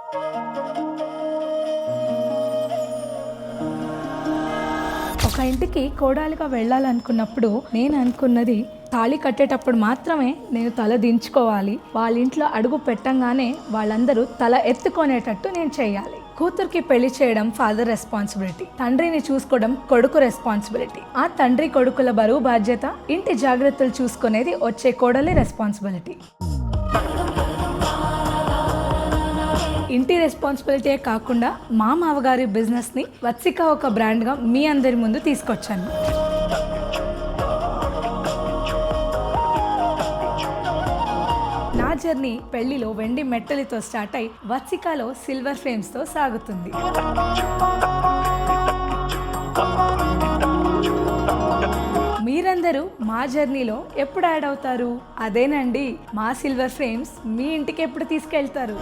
ఒక ఇంటికి కోడలిగా వెళ్ళాలనుకున్నప్పుడు నేను అనుకున్నది, తాళి కట్టేటప్పుడు మాత్రమే నేను తల దించుకోవాలి, వాళ్ళ ఇంట్లో అడుగు పెట్టంగానే వాళ్ళందరూ తల ఎత్తుకునేటట్టు నేను చేయాలి. కూతురికి పెళ్లి చేయడం ఫాదర్ రెస్పాన్సిబిలిటీ, తండ్రిని చూసుకోవడం కొడుకు రెస్పాన్సిబిలిటీ. ఆ తండ్రి కొడుకుల బరువు బాధ్యత, ఇంటి జాగ్రత్తలు చూసుకునేది వచ్చే కోడలి రెస్పాన్సిబిలిటీ. ఇంటి రెస్పాన్సిబిలిటీ కాకుండా మా మామగారి బిజినెస్ని వత్సిక ఒక బ్రాండ్గా మీ అందరి ముందు తీసుకొచ్చాను. నా జర్నీ పెళ్లిలో వెండి మెట్టలతో స్టార్ట్ అయి వత్సికలో సిల్వర్ ఫ్రేమ్స్తో సాగుతుంది. మీరందరూ మా జర్నీలో ఎప్పుడు యాడ్ అవుతారు? అదేనండి, మా సిల్వర్ ఫ్రేమ్స్ మీ ఇంటికి ఎప్పుడు తీసుకెళ్తారు?